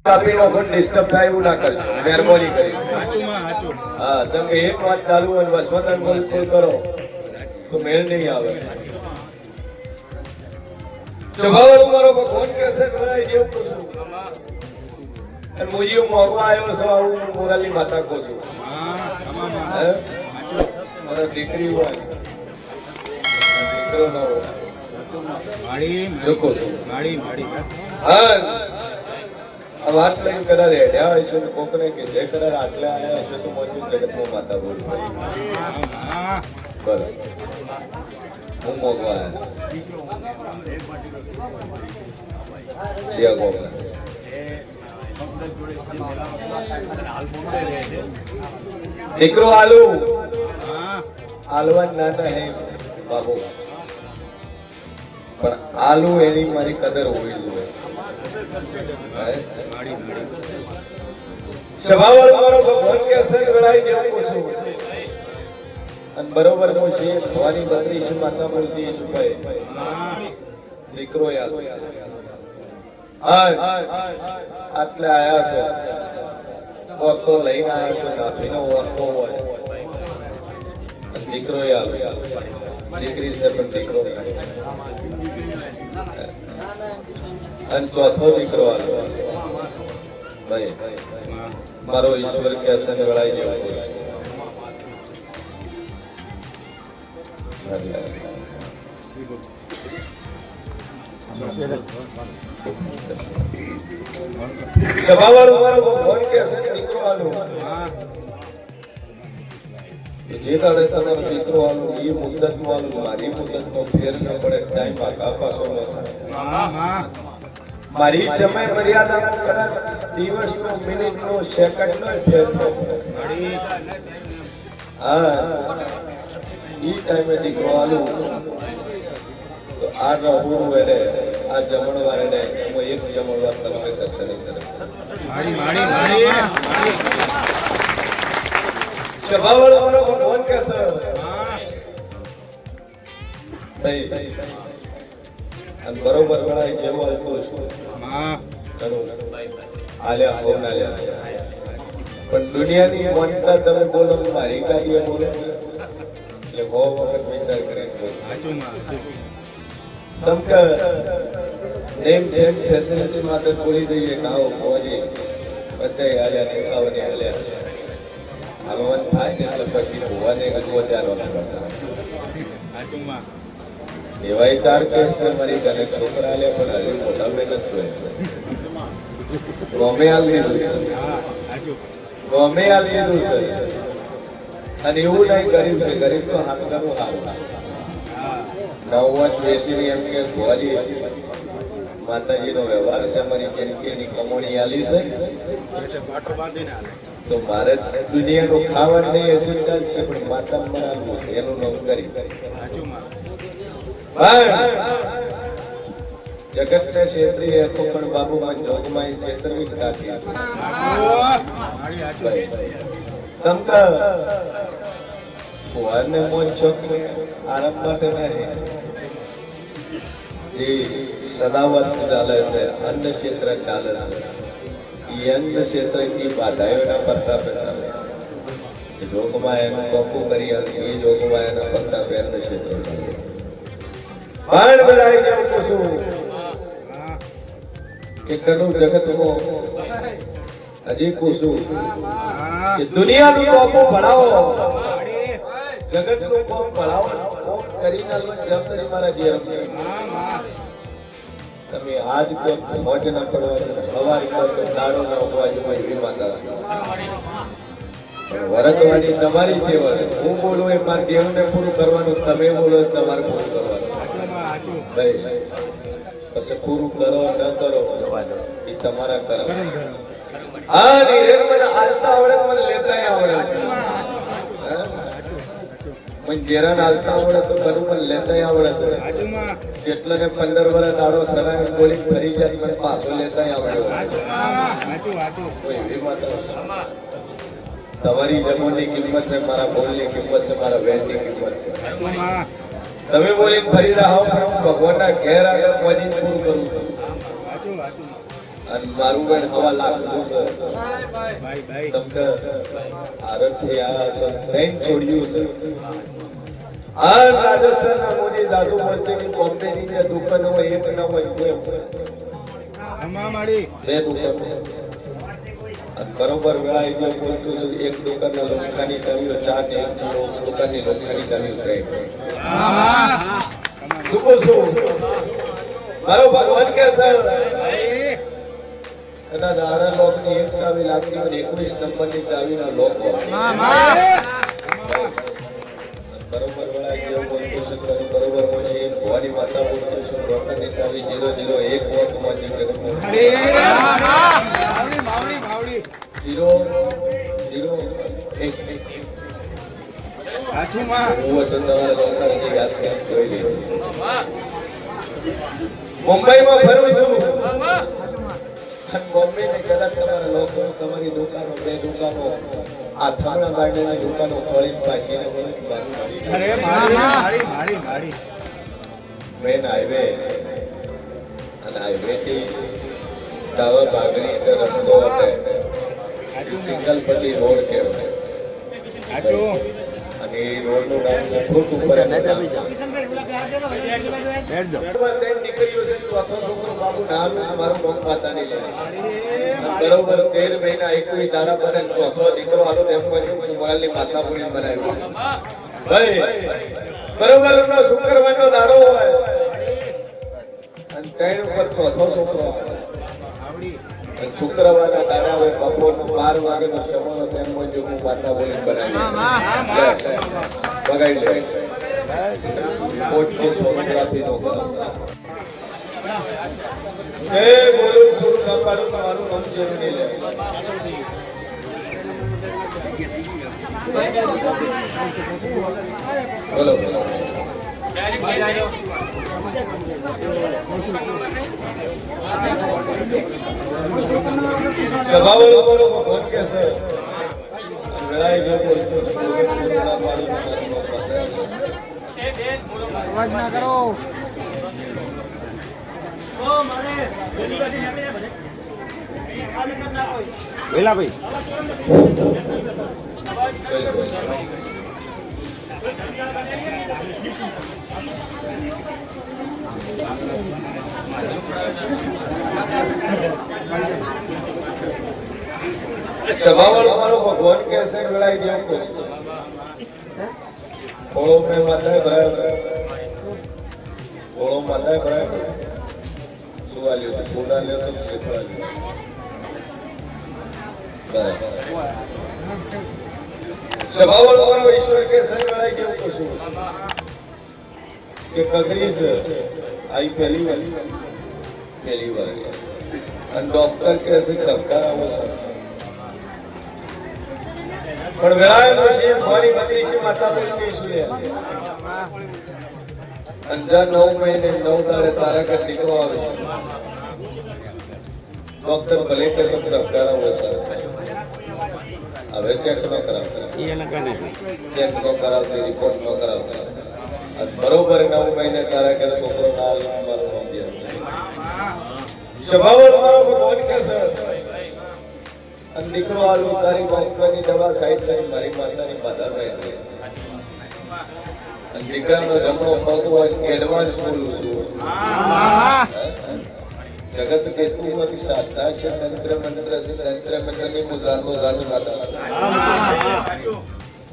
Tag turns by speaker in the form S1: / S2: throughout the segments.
S1: કાપીનો phone disturb થાય એવું ના કરજો મહેરબાની કરી હા જેમ કે એક વાત ચાલુ હોય વસવતન બોલ કરો તો મેળ નહીં આવે સ્વભાવવાળું મારો ભગવાન કહેશે ભલાઈ જેવું કહું છું અને મુજીઓ મોગવા આવ્યો છો આવું મોરાલી માતા કહું છું મારા દીકરી હોય દીકરો ન હોય વાત લઈને કદાચ હેડ્યા હોય છે કોકને કે જે કદાચ આટલા આવ્યા હશે તો મોજું જગતમાં માતા બોલ બરાબર હું મોગવા દીકરો આલુ આલવા નાના હે બાબુ પણ આલુ એની મારી કદર હોવી જોઈએ સ્વભાવવાળો મારો ભગવાન કે અસર ગળાઈ જેવું પૂછું અને બરોબર નો છે ભવાની બત્રી છે માતા બોલતી છે ભાઈ દીકરો યાદ આટલે આયા છો ઓરતો લઈને આયા છો નાભીનો ઓરતો હોય દીકરો યાદ દીકરી છે પણ દીકરો અને ચોથો દીકરો આવ્યો ભાઈ મારો ઈશ્વર કે અસન વળાઈ જેવો સભાવાળો મારો ભગવાન કે અસન દીકરો આવ્યો જે દાડે તમારો દીકરો આવ્યો એ મુદ્દતમાં આવ્યો મારી મુદ્દતનો ફેર ન પડે ટાઈમ આગા પાછો ન થાય મારી સમય મર્યાદામાં કદાચ દિવસનો મિનિટનો સેકન્ડનો ફેર ન પડે હા ઈ ટાઈમે દીકરો આવ્યો તો આ રહું વેરે આ જમણવાર એને હું એક જમણવાર તમે કરતા નહીં સ્વભાવવાળો મારો ભગવાન કે છે ભાઈ અને બરોબર ગણાય જેવો હતો છું આલ્યા હોન આલ્યા પણ દુનિયાની માનતા તમે બોલો મારી ગાડીએ બોલો એટલે બહુ વખત વિચાર કરીને ચમકે નેમ જેમ ફેસિલિટી માટે બોલી દઈએ કાઓ પહોંચી બચ્ચે આલ્યા નેતાઓને આલ્યા આગમન થાય ને એટલે પછી હોવાને ગજવો ચાલવાના કરતા એવા ચાર કેસ છે મારી ઘરે છોકરા આલ્યા પણ હજી મોટા મહેનત જોઈએ ગમે આ લીધું છે ગમે આ લીધું છે અને એવું નહીં ગરીબ છે ગરીબ તો હાથ કરવું સારું નવવાજ વેચીને એમ કે ભોજી માતાજીનો વ્યવહાર છે મારી કેની કમોણી આલી છે તો મારે દુનિયાનું ખાવાનું નહીં હશે ચાલશે પણ માતા બનાવવું એનું નામ કરી જગત ને ક્ષેત્રીય હતો પણ બાબુમાં જોગમાં ક્ષેત્રવી રાખી સમકા ભગવાનને મોજ શોખ આરામ માટે નહીં જે સદાવત ચાલે છે અન્ન ક્ષેત્ર ચાલે છે એ અન્ન ક્ષેત્ર ની બાધાઓના પ્રતાપે ચાલે છે જોગમાં એનું કોકું કરી એ જોગમાં એના પ્રતાપે અન્ન ક્ષેત્ર ચાલે બાણ બધાઈ કેમ પૂછું કે કનું જગતમાં હજી પૂછું કે દુનિયાનું કોપું ભણાવો જગતનું કોપ ભણાવો કોપ કરીને જવાબદારી મારા ઘેર તમે આજ કોપ મોજ ના પડવા સવાર કોપ દાડો ના ઉભવા જેવા એવી માતા વરતવાની તમારી દેવળ હું બોલું એ મારા દેવને પૂરું કરવાનું તમે બોલો તમારે પૂરું કરવાનું પછી પૂરું કરો ન કરો એ તમારા કરો હા મને હાલતા આવડે મને લેતા આવડે મને જેરાન હાલતા આવડે તો ઘણું મને લેતા આવડે છે જેટલો ને 15 વર્ષ દાડો સરાય બોલી ફરી જાય મને પાછો લેતા આવડે એવી વાત તમારી જમોની કિંમત છે મારા બોલની કિંમત છે મારા વેણની કિંમત છે તમે બોલી ફરી રહ્યા પણ હું ભગવાનના ઘેર આગળ પહોંચી પૂરું કરું અને મારું બેન હવા લાખનું છે તમને આરતથી આ ટ્રેન છોડ્યું છે આ રાજસ્થાનના મોદી દાદુ મોદીની બોમ્બેની જે દુકાન હોય એક ના હોય બે દુકાન બરોબર વેળાએ જો બોલતું છું એક દુકાનના લોખંડની ચાવીઓ ચાર ને એક દુકાનની લોખંડની ચાવીઓ ત્રણ શું કહું છું મારો ભગવાન કે છે એના નાના લોકની એક ચાવી લાગતી હોય 21 નંબરની ચાવીના લોક હોય બરોબર વેળાએ જો બોલતું છું બરોબર મોશી ભવાની માતા બોલતું છું લોખંડની ચાવી 001 વોટ માજી જગતમાં 001 સાચુમાં હું તમારા લોકોને યાદ કરી જોઈ લે મુંબઈમાં ફરું છું બોમ્બે ને કદાચ તમારા લોકો તમારી દુકાનો બે દુકાનો આ થામણા ગાર્ડનની દુકાનો ખોલીને પાછીને અરે મારી મેન હાઈવે અને હાઈવે થી દાવા બાગરી રસ્તો હતો સિંગલ પટ્ટી રોડ કહેવાય અને એ રોડ નું નામ છે ફૂટ ઉપર દીકરીઓ છે ચોથો છોકરો બાબુ નામ મારું મોં માતા નહીં લે બરોબર 13 મહિના 21 દાડા પર ચોથો દીકરો આલો તેમ કર્યું મોરાલની માતા પૂરી બનાવ્યો ભાઈ બરોબર નો શુક્રવારનો દાડો હોય અને ત્રણ ઉપર ચોથો છોકરો શુક્રવારના દાડા હોય બપોરનો 12 વાગ્યાનો સમય તેમ મુજબ હું માતા બોલી બનાવી બગાડી લે કોટ છે સોનોગ્રાફી નો એ બોલું ગુરુ ના પાડું મારું નામ જેમ નહીં લે બોલો બોલો સભાવાળો બોલો ભગવાન કે છે લડાઈ જો બોલતો
S2: અવાજ ના કરો વેલા ભાઈ
S1: સભાવાળો મારો ભગવાન કે છે લડાઈ જેવું કે છે ઓળો મેં માતાએ ભરાયો ઓળો માતાએ ભરાયો સુવા લ્યો ફૂલા લ્યો તો શેફળા લ્યો સભાવાળો મારો ઈશ્વર કે છે લડાઈ જેવું કે છે કે કગરી છે આઈ પહેલી વાર અને ડોક્ટર કે છે ધબકાર આવો છે પણ વેળાએનો છે મારી 32 માતા બોલતી છું લે અંજા 9 મહિને 9 દાડે તારા ઘર દીકરો આવે છે ડોક્ટર ભલે કે તો ધબકાર આવો છે હવે ચેક ન કરાવતા ચેક ન કરાવતા રિપોર્ટ ન કરાવતા બરોબર 9 મહિને તારા ઘર છોકરો ના મારો સ્વભાવ મારો ભગવાન કે છે અને દીકરો આલુ તારી બાપની દવા સાઈડ લઈ મારી માતાની માતા સાઈડ લઈ અને દીકરાનો જમણો પગ હોય એડવાન્સ બોલું છું જગત કહેતું હોય કે સાધના છે તંત્ર મંત્ર છે તંત્ર મંત્રની મુજાતો જાણું માતા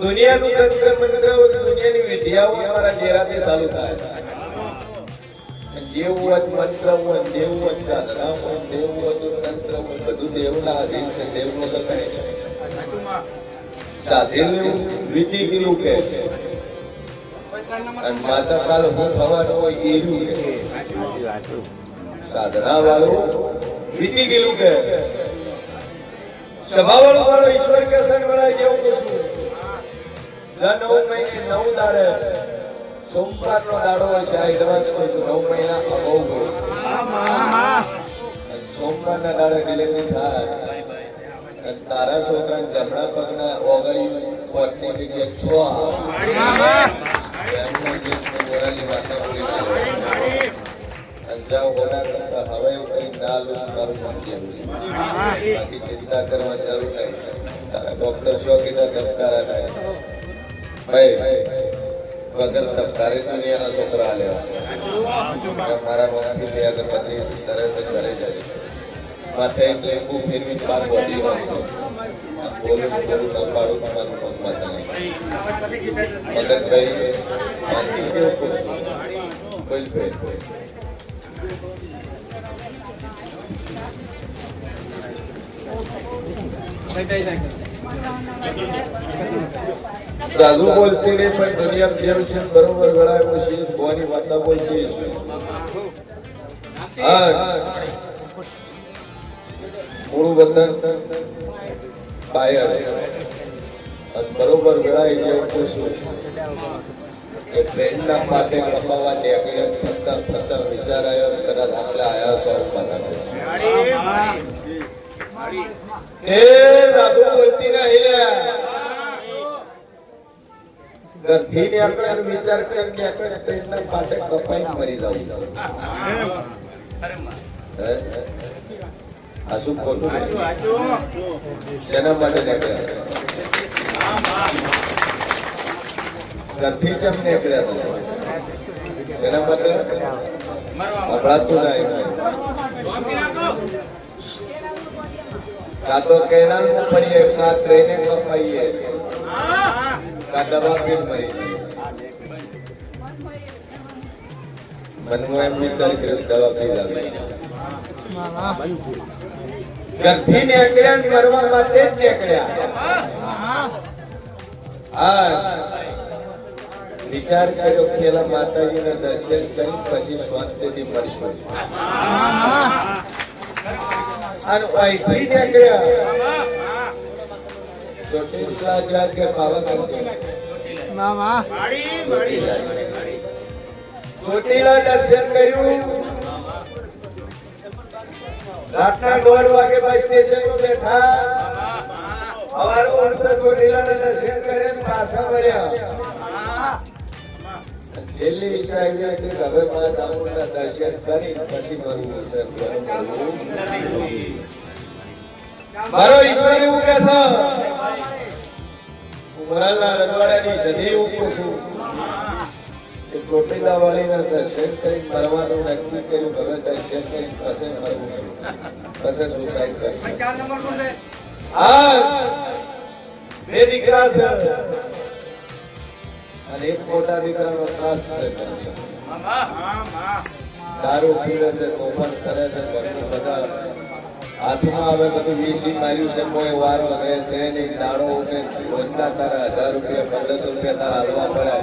S1: દુનિયાનું તંત્ર મંત્ર દુનિયાની વિદ્યાઓ અમારા ચહેરાથી ચાલુ થાય દેવું મંત્ર હોય દેવું સાધના હોય દેવું તંત્ર હોય બધું દેવના આધીન છે દેવનો તો કહે સાધેલું વિધિ ગયેલું કે અને માતા કાલ હું થવાનું હોય એવું કે સાધના વાળું વિધિ ગયેલું કે સ્વભાવવાળો મારો ઈશ્વર કે સંગળાય જેવું કે શું 9 મહિને 9 દાડે સોમવારનો દાડો છે આ એડવાન્સ કહું છું 9 મહિના અગાઉ સોમવારના દાડે ડિલિવરી થાય અને તારા છોકરા જમણા પગના ઓગળી પોટની જગ્યાએ છો જાઓ હોના કરતા હવે એવું કઈ ના લો મારું મન જેવું બાકી ચિંતા કરવા જરૂર નહીં તારા ડોક્ટર શો કીધા ધબકારા નહીં ભાઈ વગર ધબકારે દુનિયાના છોકરા લેવા મારા મમ્મી બે અગરબત્તી સરસ કરે જાય માથે એક લીંબુ ફેરવી બાર બોલી બોલું બોલું સંભાળું તમારું મનમાં નહીં મગજ ભાઈ શાંતિ કેવું પૂછવું બોલ ભાઈ સાધુ બોલતી નહીં પણ દુનિયા જેવું છે બરોબર ગણાય પછી ભવાની વાતા બોલતી મૂળ વતન બરોબર ગણાય જેવું પૂછું કે ટ્રેનના માટે કપાવા નીકળ્યા વિચાર આવ્યો કદાચ આપણે આયા છો એ સાધુ બોલતી નહીં ઘરથી ને આપણે વિચાર કરી કે આપણે ટ્રેનના માટે કપાઈ મરી જવું આ શું ખોટું શેના માટે નીકળ્યા ઘરથી જ અમને નીકળ્યા શેના માટે અપરાધતું ના કા તો કેનાલમાં પડીએ કા ટ્રેને કપાઈએ કા દવા પીને મરી જઈએ મનમાં એમ વિચાર કર્યો દવા પી લાવી ઘરથી નીકળ્યા મરવા માટે જ નીકળ્યા વિચાર કર્યો પેલા માતાજીના દર્શન કરી પછી શાંતિથી મરશું અને અહીંથી નીકળ્યા ચોટીલા જ્યાં કે પાવાગઢ ચોટીલા દર્શન કર્યું રાતના 1:30 વાગે બસ સ્ટેશન પર બેઠા સવારે ચોટીલાના દર્શન કરીને પાછા વળ્યા છેલ્લી ઈચ્છા એવી હતી કે હવે મા ચામુંડના દર્શન કરી પછી મરવું મારો ઈશ્વર એવું કે છે ઉમરાલના રજવાડાની સદી એવું પૂછું કે ચોટીલા વાળીના દર્શન કરી મરવાનું નક્કી કર્યું હવે દર્શન કરી પછી મરવું પછી સુસાઇડ કર્યું 4 નંબર કોણ છે હા બે દીકરા છે અને એક મોટા દીકરાનો ત્રાસ છે દારૂ પીવે છે તોફાન કરે છે ઘરનું બધા હાથમાં હવે બધું વીસી માર્યું છે કોઈ વારો રહે છે નહીં દાડો ઉઠે રોજના તારા 1000 રૂપિયા 1500 રૂપિયા તારા હાલવા પડે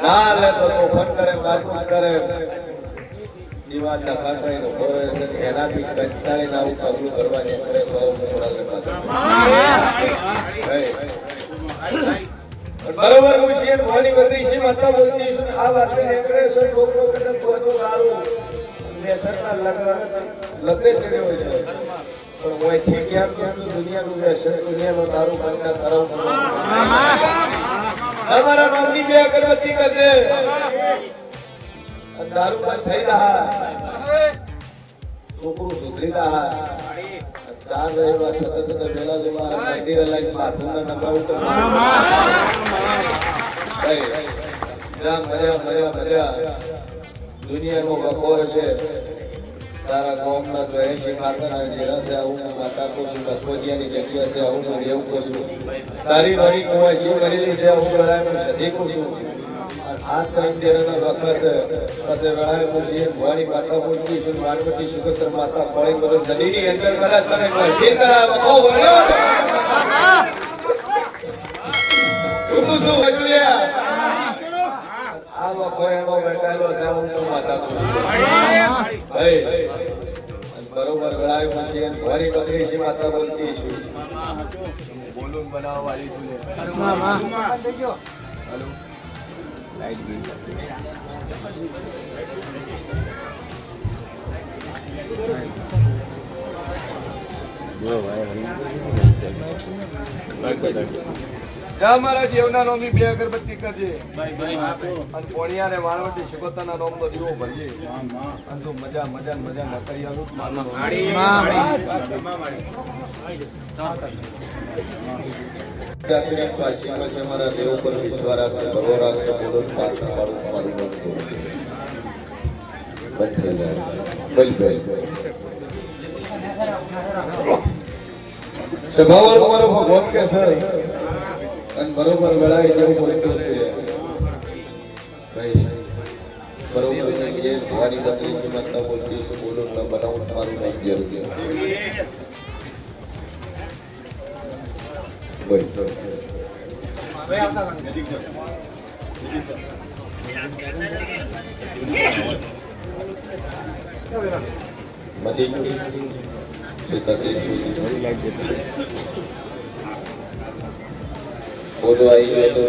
S1: ના લે તો તોફાન કરે મારકૂટ કરે દીવાન ડખા કરીને ઉભો રહે છે એનાથી કંટાળીને આવું પગલું ભરવા નીકળે બરોબર પૂછીએ ભવાની બત્રીસી માતા બોલતી છું આ વાત નીકળે છે છોકરો કદાચ થોડો દારૂ વ્યસનના લતે ચડ્યો છે પણ ઓયથી ક્યાં ક્યાં દુનિયાનું વ્યસન દુનિયાનો દારૂ બંધ કરાવવું તમારા નામની બે અગરબત્તી કરજે દારૂ બંધ થઈ રહ્યા છોકરું સુધરી રહ્યા 4 રવિવાર સતત વેલા જવા મંદિર લાઈન બાથરૂમના નંબર તો મર્યા દુનિયાનો વખો છે તારા ગામના 83 માતાના ડેરા છે આવું માતા કોશું લખોડિયાની જગ્યા છે આવું એવું કોશું તારી નરી કુવાસી કરેલી છે આવું ગળાનું સદી કોશું આ ત્રણ ડેરાના વખા છે પછી વેળાએ કોશી ભવાની માતા બોલતી છું માનવતી સુગંધર માતા ફળે બરોબર નદીની અંદર કરા તને વહી કરા વખો વર્યો તું શું હસુયા આ વખો એનો બેટાલો છે હું તો માતા ભાઈ બરોબર વેળાએ કોશી ભવાની બત્રીસી માતા બોલતી છું બોલુન બનાવવા વાળી તું હેલો લાઈટ ગઈ અમારા જીવના નોમની 2 અગરબત્તી કરજે અને પોણિયા ને વાળવટી શિકોતરના નોમનો દીવો ભરજે અને તું મજા મજા મજા ન કરી આલું મારા દેવ પર વિશ્વાસ રાખશે ભરો રાખશે બોલો સ્વભાવ તમારો ભગવાન કે સર અને બરોબર વેળાએ જેવું બોલતું છે ભાઈ બરોબર જે તમારી તકલીફ મત ન બોલતી છું બોલો ન બનાવું તમારું નહીં જરૂર બોલો આવી ગયો તો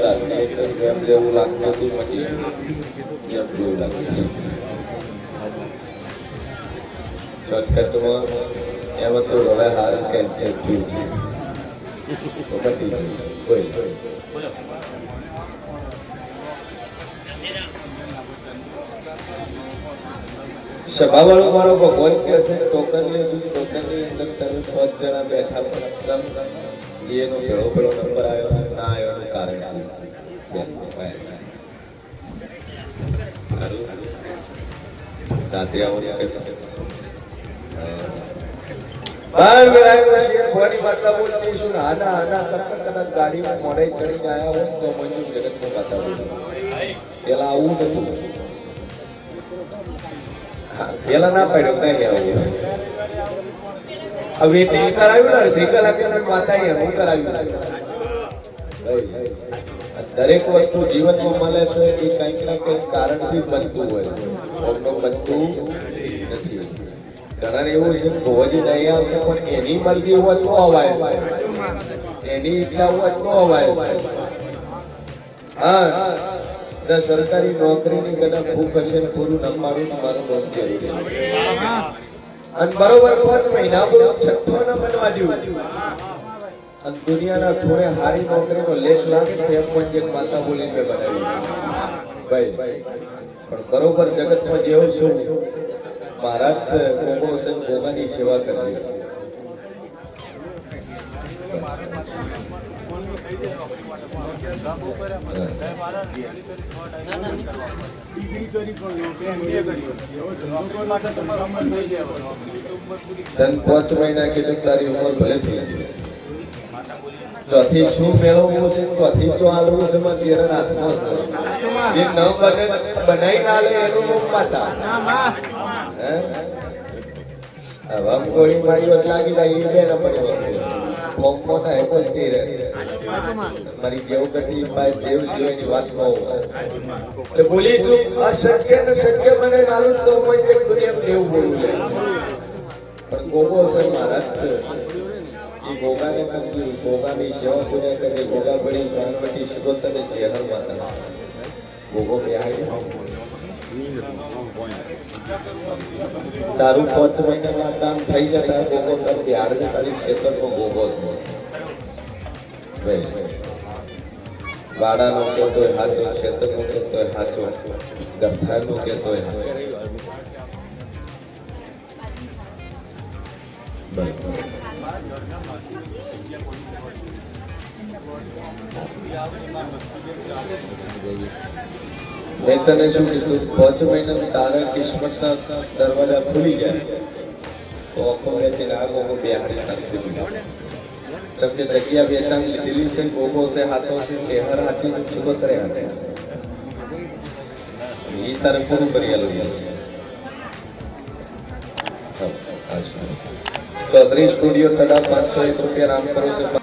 S1: એમ જેવું લાગતું હતું મટી એમ જેવું લાગ્યું શોર્ટકટમાં એમ હતું હવે હાર કેન્સર થયું છે મટી કોઈ સભાવાળો મારો ભગવાન કે છે ટોકન લીધું ટોકનની અંદર તમે 5 જણા બેઠા પણ એનો પેલો નંબર આવ્યો ના આવ્યો એનું કારણ ગાડીમાં મોડે ચડીને આવ્યા હોય તો મંજુ જગતમાં વાતા પેલા આવું નતું પેલા ના પડ્યો કઈ આવું હવે તે કરાવ્યું ને અડધી કલાકે માતા એનું કરાવ્યું દરેક વસ્તુ જીવનમાં મળે છે એ કંઈક ના કંઈક કારણથી બનતું હોય છે બનતું નથી ઘણા એવું છે ભોજી નહીં આવતા પણ એની મરજી હોય તો અવાય છે એની ઈચ્છા હોય તો અવાય છે હા સરકારી નોકરીની કદાચ ભૂખ હશે પૂરું નંબાડું મારું બહુ જરૂરી અને બરોબર 5 મહિના છઠ્ઠો ન બનવા દઉં અને દુનિયાના થોડે હારી નોકરીનો લેખ લાગે તો એમ પણ માતા બોલીને બનાવી ભાઈ પણ બરોબર જગતમાં જેવું છું મહારાજ ગોગો છે ગોગાની સેવા કરવી તન 5 મહિના કીધું તારી ઉંમર ભલે થઈ ચોથી શું મેળવવું છે ચોથી ચો આલવું છે માં તેરા હાથમાં જે ન બનાવી ના લે એનું નામ માતા હવે ગોળી મારી વત લાગી જાય એ બે નંબર ફોકમો થાય બોલતી રહે મારી જેવું કરતી ભાઈ દેવ સિવાયની વાત ન હોય એટલે બોલીશું અશક્ય ને શક્ય મને માલુમ તો કોઈ એક દુનિયા દેવ બોલું લે પણ ગોગો છે મહારાજ છે એ ગોગાને કરતી ગોગાની સેવા પૂજા કરે ગોગા બળી ગણપતિ શિકોતર જેહર માતા ગોગો બેહાઈ ચારું 5 મહિનામાં કામ થઈ જતા ગોગો તર બિહાર ને તારી ક્ષેત્રમાં ગોગો છે વાડાનો કહેતો હોય હાચો ક્ષેત્રનો કહેતો હોય હાચો ગઠાનો કહેતો હોય હાચો મેં તને શું કીધું 5 મહિનામાં તારા કિસ્મતના દરવાજા ખુલી જાય તો આખો વેચીને આ ગોગો બિહારી નાખી सबके जगिया बेचान दिल्ली से गोगो से हाथों से तेहर हाथी से सुबह करे आते ये तरह पूर्ण करिया लो चौधरी स्टूडियो तड़ा 501 रुपया राम करो से